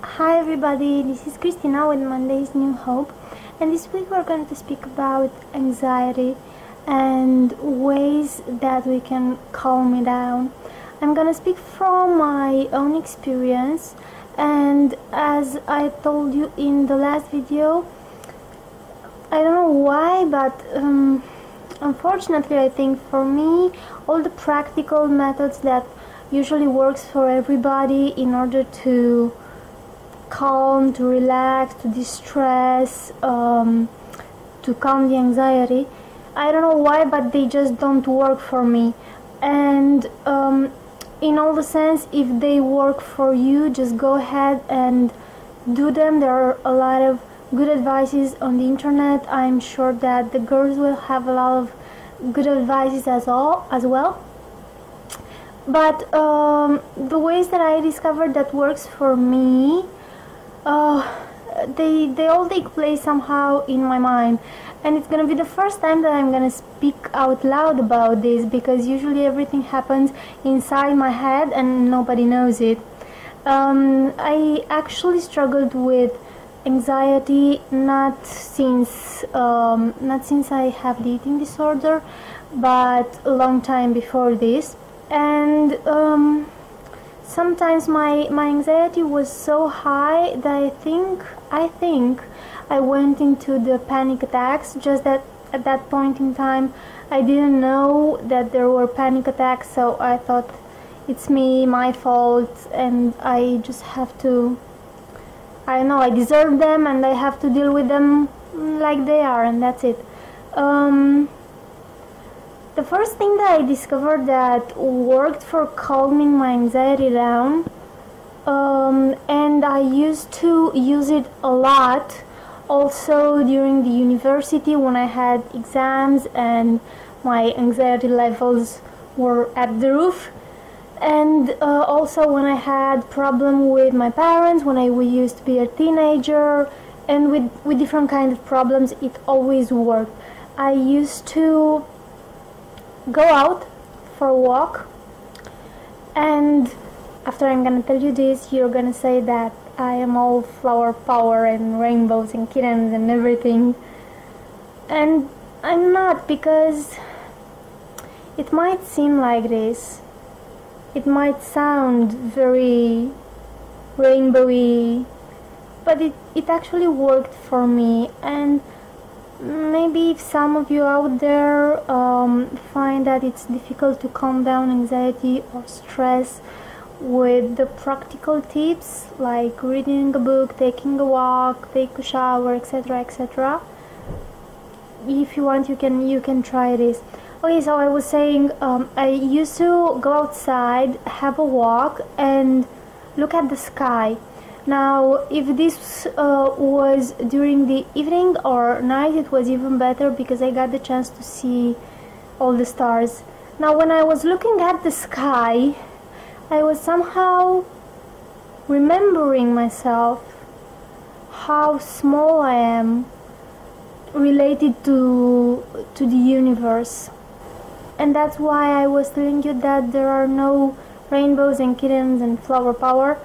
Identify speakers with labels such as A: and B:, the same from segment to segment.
A: Hi everybody, this is Cristina with Monday's New Hope, and this week we're going to speak about anxiety and ways that we can calm it down. I'm going to speak from my own experience, and as I told you in the last video, I don't know why, but unfortunately I think for me all the practical methods that usually works for everybody in order to calm, to relax, to distress, to calm the anxiety, I don't know why, but they just don't work for me. And in all the sense, if they work for you, just go ahead and do them. There are a lot of good advices on the internet. I'm sure that the girls will have a lot of good advices as well. But the ways that I discovered that works for me, they all take place somehow in my mind, and it's gonna be the first time that I'm gonna speak out loud about this, because usually everything happens inside my head and nobody knows it. I actually struggled with anxiety not since I have the eating disorder, but a long time before this. And sometimes my anxiety was so high that I think I went into the panic attacks. Just that at that point in time I didn't know that there were panic attacks, so I thought it's my fault, and I just have to, I don't know, I deserve them and I have to deal with them like they are, and that's it. The first thing that I discovered that worked for calming my anxiety down, and I used to use it a lot also during the university when I had exams and my anxiety levels were at the roof, and also when I had problem with my parents, when I used to be a teenager, and with different kind of problems, it always worked. I used to go out for a walk, and after I'm gonna tell you this, you're gonna say that I am all flower power and rainbows and kittens and everything, and I'm not, because it might seem like this, it might sound very rainbowy, but it actually worked for me. And maybe if some of you out there find that it's difficult to calm down anxiety or stress with the practical tips like reading a book, taking a walk, take a shower, etc., etc., if you want, you can try this. Okay, so I was saying, I used to go outside, have a walk, and look at the sky. Now, if this was during the evening or night, it was even better, because I got the chance to see all the stars. Now, when I was looking at the sky, I was somehow remembering myself, how small I am related to the universe. And that's why I was telling you that there are no rainbows and kittens and flower power,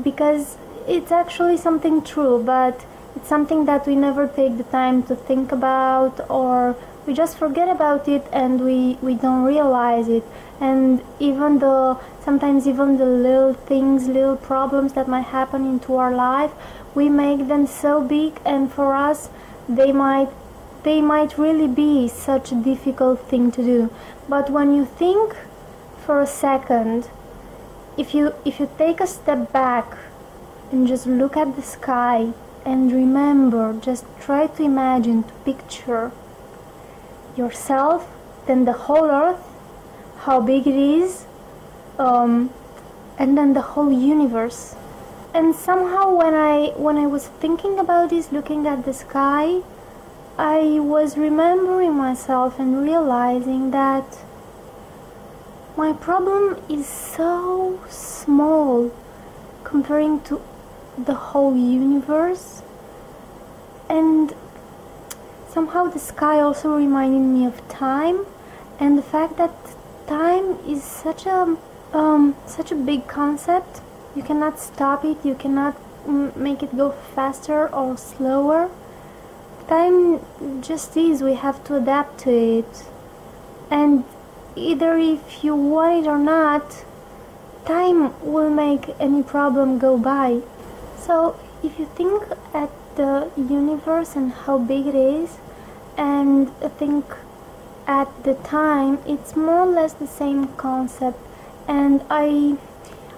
A: because it's actually something true, but it's something that we never take the time to think about, or we just forget about it and we don't realize it. And sometimes even the little things, little problems that might happen into our life, we make them so big, and for us they might really be such a difficult thing to do. But when you think for a second, if you take a step back and just look at the sky and remember, just try to imagine, to picture yourself, then the whole earth, how big it is, and then the whole universe. And somehow when I was thinking about this, looking at the sky, I was remembering myself and realizing that my problem is so small comparing to the whole universe. And somehow the sky also reminded me of time, and the fact that time is such a big concept. You cannot stop it, you cannot make it go faster or slower. Time just is, we have to adapt to it. And either if you want it or not, time will make any problem go by. So if you think at the universe and how big it is, and think at the time, it's more or less the same concept. And I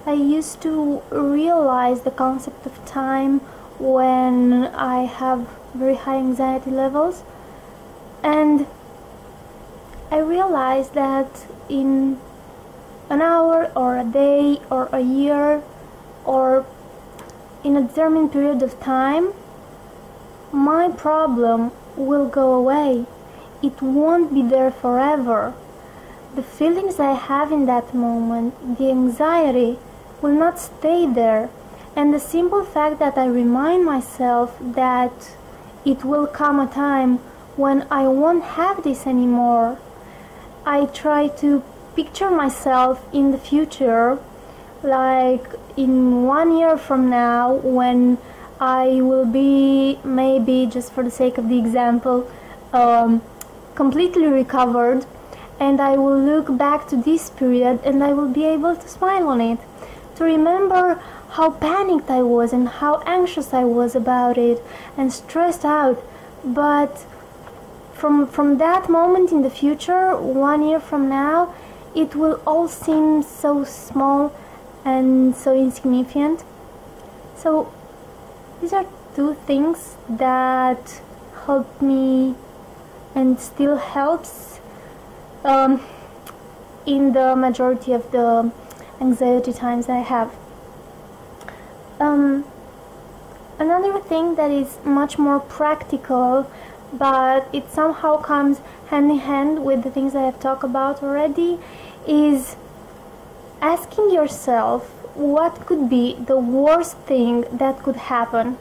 A: used to realize the concept of time when I have very high anxiety levels, and I realized that in an hour or a day or a year or in a determined period of time, my problem will go away. It won't be there forever. The feelings I have in that moment, the anxiety, will not stay there. And the simple fact that I remind myself that it will come a time when I won't have this anymore. I try to picture myself in the future, like in 1 year from now, when I will be, maybe just for the sake of the example, completely recovered, and I will look back to this period and I will be able to smile on it, to remember how panicked I was and how anxious I was about it and stressed out. But from that moment in the future, 1 year from now, it will all seem so small and so insignificant. So these are two things that helped me and still helps in the majority of the anxiety times I have. Another thing that is much more practical, but it somehow comes hand in hand with the things I have talked about already, is asking yourself what could be the worst thing that could happen,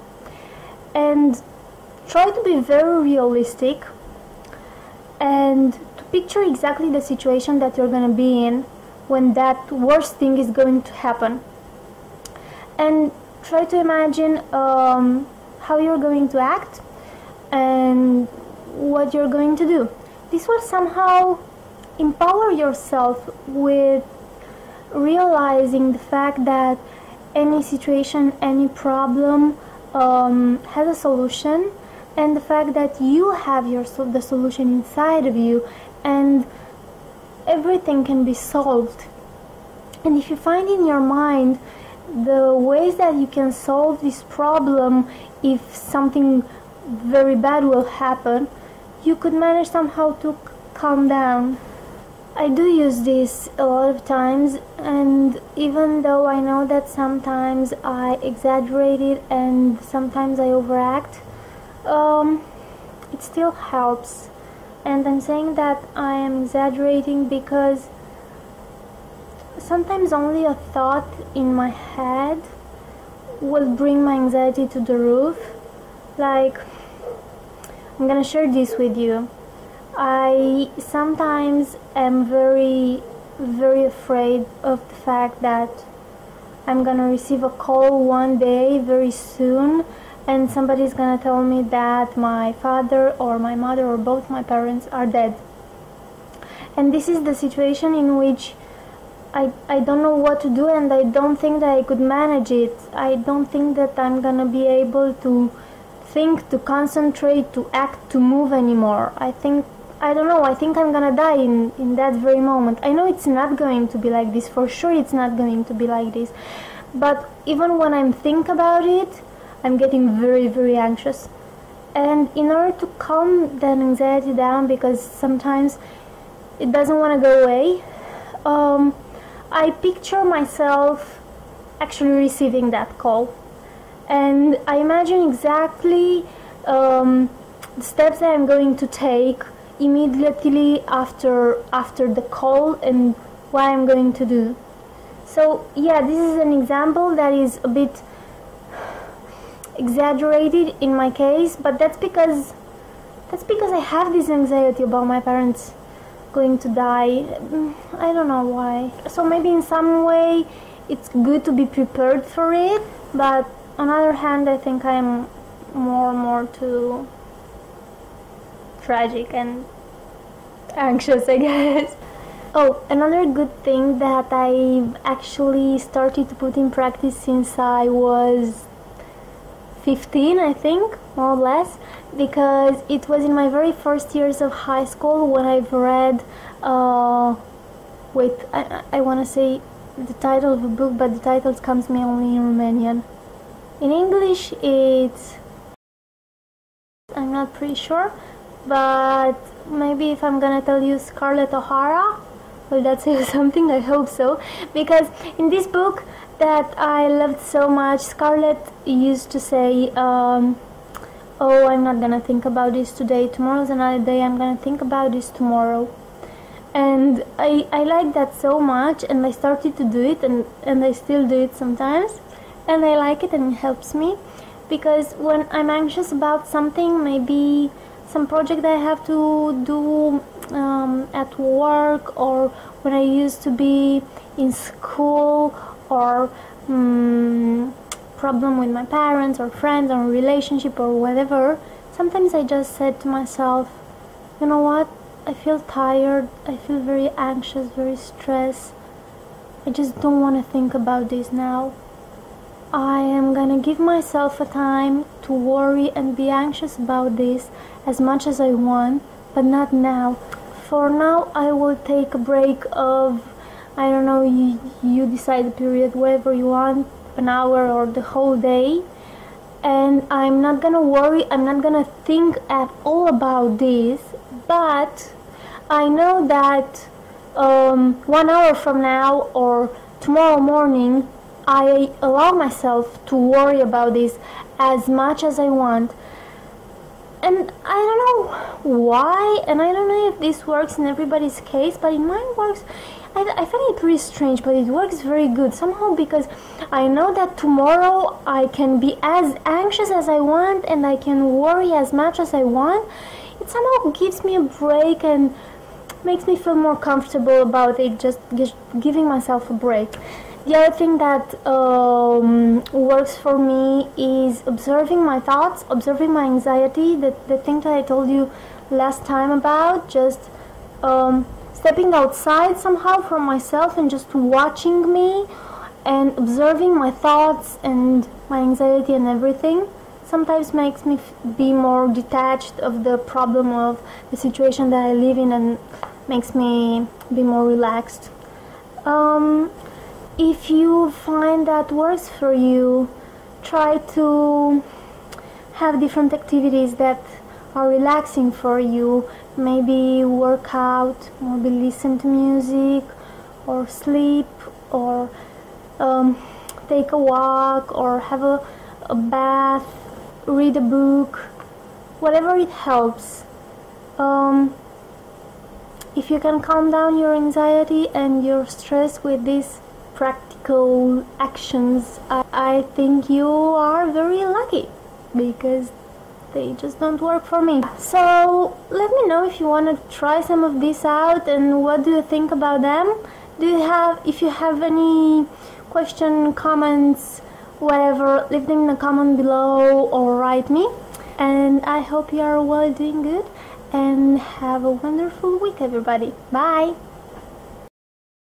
A: and try to be very realistic and to picture exactly the situation that you're going to be in when that worst thing is going to happen, and try to imagine how you're going to act and what you're going to do. This will somehow empower yourself with realizing the fact that any situation, any problem has a solution, and the fact that you have the solution inside of you, and everything can be solved. And if you find in your mind the ways that you can solve this problem if something very bad will happen, you could manage somehow to calm down. I do use this a lot of times, and even though I know that sometimes I exaggerate it and sometimes I overact, it still helps. And I'm saying that I am exaggerating because sometimes only a thought in my head will bring my anxiety to the roof. Like, I'm gonna share this with you. I sometimes am very, very afraid of the fact that I'm gonna receive a call one day very soon, and somebody's gonna tell me that my father or my mother or both my parents are dead. And this is the situation in which I don't know what to do, and I don't think that I could manage it. I don't think that I'm gonna be able to think, to concentrate, to act, to move anymore. I think I'm gonna die in that very moment. I know it's not going to be like this, for sure it's not going to be like this, but even when I'm thinking about it, I'm getting very, very anxious. And in order to calm that anxiety down, because sometimes it doesn't want to go away, I picture myself actually receiving that call, and I imagine exactly the steps that I'm going to take immediately after the call and what I'm going to do. So yeah, this is an example that is a bit exaggerated in my case, but that's because I have this anxiety about my parents going to die. I don't know why. So maybe in some way it's good to be prepared for it, but on the other hand, I think I'm more too tragic and anxious, I guess. Oh, another good thing that I've actually started to put in practice since I was 15, I think, more or less, because it was in my very first years of high school when I've read, wait, I want to say the title of a book, but the title comes to me only in Romanian. In English, it's, I'm not pretty sure, but maybe if I'm gonna tell you Scarlett O'Hara, will that say something? I hope so, because in this book that I loved so much, Scarlett used to say, oh, I'm not gonna think about this today, tomorrow's another day, I'm gonna think about this tomorrow. And I like that so much, and I started to do it, and I still do it sometimes, and I like it, and it helps me, because when I'm anxious about something, maybe some project that I have to do at work, or when I used to be in school, or problem with my parents or friends or relationship or whatever, sometimes I just said to myself, you know what, I feel tired, I feel very anxious, very stressed, I just don't want to think about this now. I am gonna give myself a time to worry and be anxious about this as much as I want, but not now. For now, I will take a break of, I don't know, you decide the period, whatever you want, an hour or the whole day, and I'm not gonna worry, I'm not gonna think at all about this, but I know that 1 hour from now or tomorrow morning, I allow myself to worry about this as much as I want. And I don't know why, and I don't know if this works in everybody's case, but in mine works. I find it pretty strange, but it works very good somehow, because I know that tomorrow I can be as anxious as I want and I can worry as much as I want. It somehow gives me a break and makes me feel more comfortable about it, just giving myself a break. The other thing that works for me is observing my thoughts, observing my anxiety, the thing that I told you last time about, just stepping outside somehow from myself and just watching me and observing my thoughts and my anxiety and everything sometimes makes me be more detached of the problem of the situation that I live in and makes me be more relaxed. If you find that works for you, try to have different activities that are relaxing for you. Maybe work out, maybe listen to music, or sleep, or take a walk, or have a bath, read a book, whatever it helps. If you can calm down your anxiety and your stress with these practical actions, I think you are very lucky, because they just don't work for me. So let me know if you want to try some of this out and what do you think about them. If you have any question, comments, whatever, leave them in the comment below or write me. And I hope you are all doing good, and have a wonderful week, everybody. Bye!